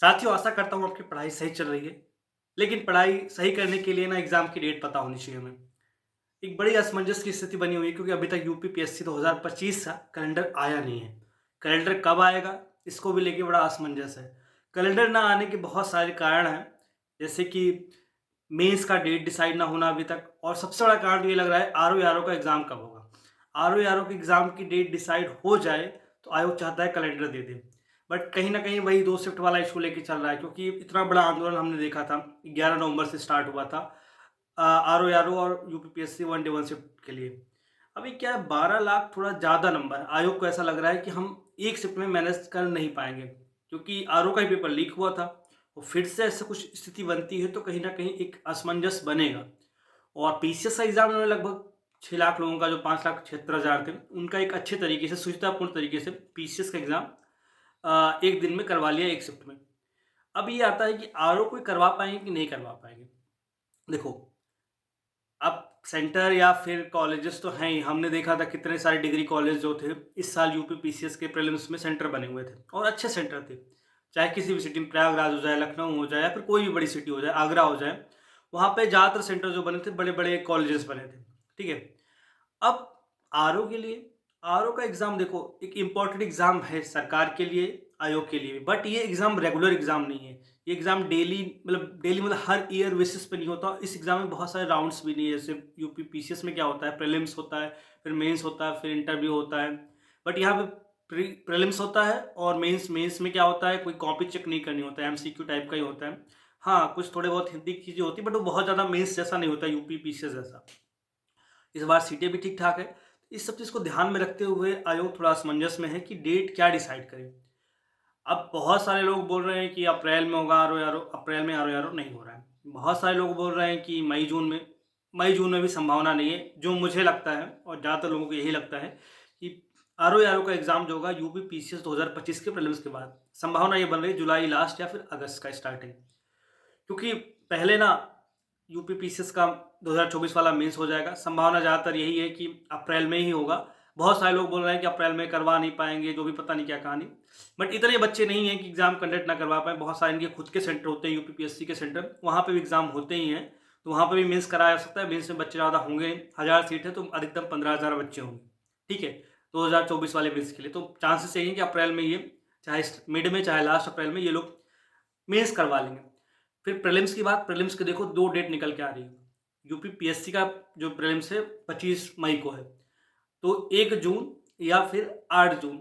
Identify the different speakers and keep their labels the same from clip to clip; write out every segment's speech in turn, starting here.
Speaker 1: साथियों, आशा करता हूँ आपकी पढ़ाई सही चल रही है। लेकिन पढ़ाई सही करने के लिए ना एग्ज़ाम की डेट पता होनी चाहिए हमें। एक बड़ी असमंजस की स्थिति बनी हुई है क्योंकि अभी तक यूपीपीएससी 2025 का कैलेंडर आया नहीं है। कैलेंडर कब आएगा, इसको भी लेके बड़ा असमंजस है। कैलेंडर ना आने के बहुत सारे कारण हैं, जैसे कि मेंस का डेट डिसाइड ना होना अभी तक, और सबसे बड़ा कारण तो ये लग रहा है आरओ का एग्ज़ाम कब होगा। आरओ के एग्ज़ाम की डेट डिसाइड हो जाए तो आयोग चाहता है कैलेंडर दे दे। बट कहीं न कहीं वही 2 शिफ्ट वाला इश्यू लेके चल रहा है क्योंकि इतना बड़ा आंदोलन हमने देखा था, 11 नवंबर से स्टार्ट हुआ था आरओ और यूपीपीएससी 1 डे 1 शिफ्ट के लिए। अभी क्या है, 12 लाख थोड़ा ज़्यादा नंबर है। आयोग को ऐसा लग रहा है कि हम एक शिफ्ट में मैनेज कर नहीं पाएँगे क्योंकि आरओ का ही पेपर लीक हुआ था और फिर से ऐसा कुछ स्थिति बनती है तो कहीं न कहीं एक असमंजस बनेगा। और पीसीएस का एग्ज़ाम में लगभग 6 लाख लोगों का जो 5,76,000 थे, उनका एक अच्छे तरीके से सुचितापूर्ण तरीके से पीसीएस का एग्ज़ाम 1 दिन में करवा लिया, 1 शिफ्ट में। अब ये आता है कि आरओ को करवा पाएँगे कि नहीं करवा पाएँगे। देखो, अब सेंटर या फिर कॉलेजेस तो हैं ही। हमने देखा था कितने सारे डिग्री कॉलेज जो थे, इस साल यूपी पीसीएस के प्रीलिम्स में सेंटर बने हुए थे और अच्छे सेंटर थे। चाहे किसी भी सिटी में, प्रयागराज हो जाए, लखनऊ हो जाए या फिर कोई भी बड़ी सिटी हो जाए, आगरा हो जाए, वहाँ पे ज़्यादातर सेंटर जो बने थे, बड़े-बड़े कॉलेजेस बने थे। ठीक है? अब आरओ के लिए, आरओ का एग्ज़ाम देखो एक इम्पोर्टेंट एग्ज़ाम है सरकार के लिए, आयोग के लिए भी, बट ये एग्ज़ाम रेगुलर एग्ज़ाम नहीं है। ये एग्ज़ाम डेली मतलब हर ईयर बेसिस पे नहीं होता। इस एग्ज़ाम में बहुत सारे राउंड्स भी नहीं है। जैसे यूपी पीसीएस में क्या होता है, प्रीलिम्स होता है, फिर मेंस होता है, फिर इंटरव्यू होता है। बट यहाँ पे प्रीलिम्स होता है और मेंस मेंस में क्या होता है, कोई कॉपी चेक नहीं करनी होता है, एमसीक्यू टाइप का ही होता है। हाँ, कुछ थोड़े बहुत हिंदी की चीज़ें होती है बट वो बहुत ज़्यादा मेंस जैसा नहीं होता, यूपी पीसीएस जैसा। इस बार सीटें भी ठीक-ठाक है। इस सब चीज़ को ध्यान में रखते हुए आयोग थोड़ा असमंजस में है कि डेट क्या डिसाइड करे। अब बहुत सारे लोग बोल रहे हैं कि अप्रैल में होगा आरओ, अप्रैल में आरओ नहीं हो रहा है। बहुत सारे लोग बोल रहे हैं कि मई-जून में भी संभावना नहीं है। जो मुझे लगता है और ज़्यादातर लोगों को यही लगता है कि आरओ का एग्ज़ाम जो होगा यूपी पीसीएस 2025 के प्रीलिम्स के बाद। संभावना ये बन रही है जुलाई लास्ट या फिर अगस्त का स्टार्टिंग। क्योंकि पहले ना यूपी पीसीएस का 2024 वाला मेंस हो जाएगा। संभावना ज़्यादातर यही है कि अप्रैल में ही होगा। बहुत सारे लोग बोल रहे हैं कि अप्रैल में करवा नहीं पाएँगे, जो भी पता नहीं क्या कहानी। बट इतने बच्चे नहीं हैं कि एग्ज़ाम कंडक्ट ना करवा पाएँ। बहुत सारे इनके खुद के सेंटर होते हैं, यूपी पीएससी के सेंटर, वहाँ पे भी एग्ज़ाम होते ही हैं। तो वहाँ पे भी मेंस कराया जा सकता है। मेंस में बच्चे ज़्यादा होंगे, 1000 सीट है तो अधिकतम 15,000 बच्चे होंगे। ठीक है? 2024 वाले मेंस के लिए तो चांसेस यही है कि अप्रैल में ये, चाहे मिड में चाहे लास्ट अप्रैल में ये लोग मेंस करवा लेंगे। फिर प्रीलिम्स की बात, प्रीलिम्स के देखो 2 डेट निकल के आ रही है। यूपी पीएससी का जो प्रीलिम्स है 25 मई को है। तो 1 जून या फिर 8 जून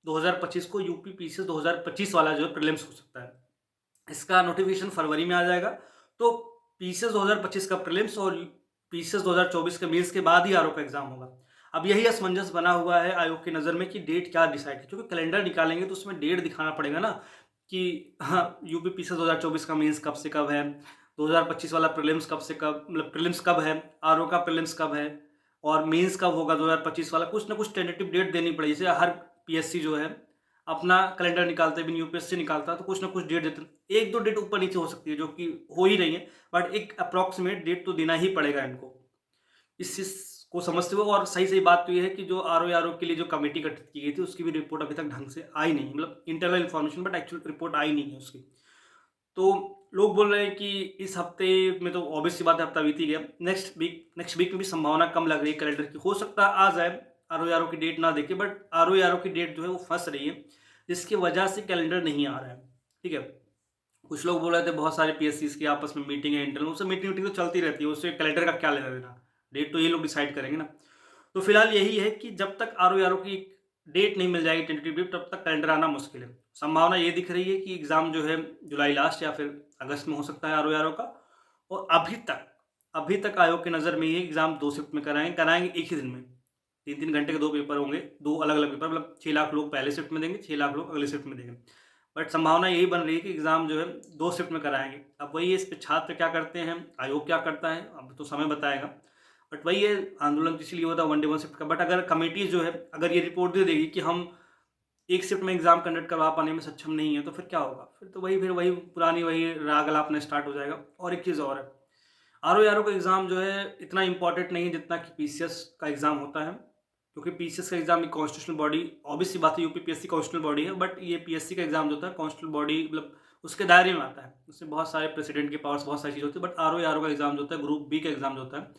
Speaker 1: 2025 को यूपी पीसीएस 2025 वाला जो है प्रीलिम्स हो सकता है। इसका नोटिफ़िकेशन फरवरी में आ जाएगा। तो पीसीएस 2025 का प्रीलिम्स और पीसीएस 2024 के मेंस के बाद ही आरओ का एग्ज़ाम होगा। अब यही असमंजस बना हुआ है आयोग की नज़र में कि डेट क्या डिसाइड है, क्योंकि कैलेंडर निकालेंगे तो उसमें डेट दिखाना पड़ेगा ना कि हाँ, यूपी पीसीएस 2024 का मेंस कब से कब है, 2025 वाला प्रीलिम्स कब से कब, मतलब प्रीलिम्स कब है, आरओ का प्रीलिम्स कब है और मेंस कब होगा 2025 वाला। कुछ ना कुछ टेंटेटिव डेट देनी पड़ेगी। जैसे हर पीएससी जो है अपना कैलेंडर निकालते हैं, यूपीएससी निकालता है तो कुछ ना कुछ डेट देते हैं। 1-2 डेट ऊपर नीचे हो सकती है जो कि हो ही रही है, बट एक अप्रॉक्सिमेट डेट तो देना ही पड़ेगा इनको। इस चीज़ को समझते हुए, और सही-सही बात तो ये है कि जो आरओ के लिए जो कमेटी गठित की गई थी उसकी भी रिपोर्ट अभी तक ढंग से आई नहीं है। मतलब internal information but actual report आई नहीं है उसकी। तो लोग बोल रहे हैं कि इस हफ्ते में तो ऑब्वियस सी बात है, हफ्ता बीत ही गया। नेक्स्ट वीक में भी संभावना कम लग रही है कैलेंडर की। हो सकता है आ जाए, आरओ की डेट ना देके, बट आरओ की डेट जो है वो फँस रही है, जिसकी वजह से कैलेंडर नहीं आ रहा है। ठीक है? कुछ लोग बोल रहे थे बहुत सारे पीएससीज़ की आपस में मीटिंग है इंटरनल, उससे मीटिंग-वीटिंग तो चलती रहती है, उससे कैलेंडर का क्या लेना-देना? डेट तो ये लोग डिसाइड करेंगे ना। तो फिलहाल यही है कि जब तक आरओ की डेट नहीं मिल जाएगी टेंटेटिव डेट, तब तक कैलेंडर आना मुश्किल है। संभावना ये दिख रही है कि एग्ज़ाम जो है जुलाई लास्ट या फिर अगस्त में हो सकता है आरओ का। और अभी तक आयोग की नज़र में ये एग्ज़ाम 2 शिफ्ट में कराएँगे एक ही दिन में। 3-3 घंटे के 2 पेपर होंगे, 2 अलग-अलग पेपर, मतलब 6 लाख लोग पहले शिफ्ट में देंगे, 6 लाख लोग अगले शिफ्ट में देंगे। बट संभावना यही बन रही है कि एग्ज़ाम जो है 2 शिफ्ट में कराएँगे। अब वही है, इस पे छात्र क्या करते हैं, आयोग क्या करता है, अब तो समय बताएगा। बट वही है, आंदोलन तो इसीलिए होता है 1 डे 1 शिफ्ट का। बट अगर कमिटी जो है, अगर ये रिपोर्ट दे देगी कि हम एक शिफ्ट में एग्ज़ाम कंडक्ट करवा पाने में सक्षम नहीं है, तो फिर क्या होगा? फिर वही पुरानी वही राग अलापना स्टार्ट हो जाएगा। और एक चीज़ और है, आरओ का एग्ज़ाम जो है इतना इम्पोर्टेंट नहीं है जितना कि पीसीएस का एग्ज़ाम होता है। क्योंकि पीसीएस का एग्ज़ाम एक कॉन्स्टिट्यूशनल बॉडी, ऑब्वियस सी बात है यूपीपीएससी कॉन्स्टिट्यूशनल बॉडी है, बट ये पीएससी का एग्ज़ाम जो होता है कॉन्स्टिट्यूशनल बॉडी मतलब उसके दायरे में आता है। उसमें बहुत सारे प्रेसिडेंट के पावर्स, बहुत सारी चीज़ें होती है, बट आरओ आरओ का एग्ज़ाम जो होता है, ग्रुप बी का एग्ज़ाम जो होता है,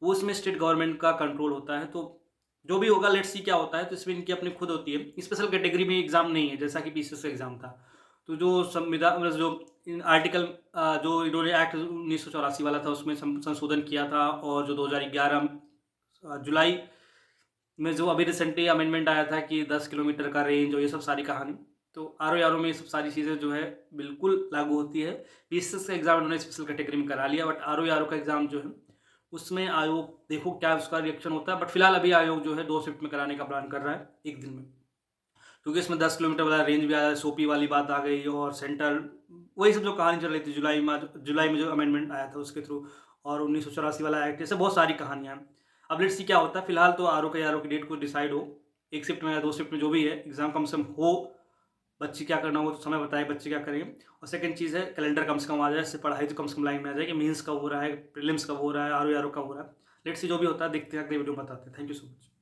Speaker 1: वो उसमें स्टेट गवर्नमेंट का कंट्रोल होता है। तो जो भी होगा लेट्स सी क्या होता है, तो इसमें इनकी अपनी खुद होती है। स्पेशल कैटेगरी में एग्ज़ाम नहीं है, जैसा कि पीसीएस का एग्ज़ाम था। तो जो संविधान मतलब जो इन आर्टिकल जो इन्होंने एक्ट 1984 वाला था, उसमें संशोधन किया था, और जो 2011 जुलाई में जो अभी रिसेंटली अमेंडमेंट आया था कि 10 किलोमीटर का रेंज और ये सब सारी कहानी, तो आरओ में ये सब सारी चीज़ें जो है बिल्कुल लागू होती है। पीसीएस का एग्ज़ाम उन्होंने स्पेशल कैटेगरी में करा लिया, बट आरओ का एग्ज़ाम जो है उसमें आयोग देखो क्या उसका रिएक्शन होता है। बट फिलहाल अभी आयोग जो है 2 शिफ्ट में कराने का प्लान कर रहा है, 1 दिन में। क्योंकि इसमें 10 किलोमीटर वाला रेंज भी आया, सोपी वाली बात आ गई, और सेंट्रल वही सब जो कहानी चल रही थी जुलाई में जो अमेंडमेंट आया था उसके थ्रू, और 1984 वाला एक्ट, ऐसे बहुत सारी कहानियाँ हैं। अब लेट्स सी क्या होता है। फिलहाल तो आरओ की डेट को डिसाइड हो, 1 शिफ्ट में या 2 शिफ्ट में जो भी है, एग्ज़ाम कम से कम हो, बच्चे क्या करना हो तो समय बताए बच्चे क्या करेंगे। और सेकंड चीज़ है कैलेंडर कम से कम आ जाए, इससे पढ़ाई तो कम से कम लाइन में आ जाए कि मेंस कब हो रहा है, प्रीलिम्स कब हो रहा है, आरओ कब हो रहा है। लेट्स सी जो भी होता है देखते हैं, अगले वीडियो में बताते हैं। Thank you so much.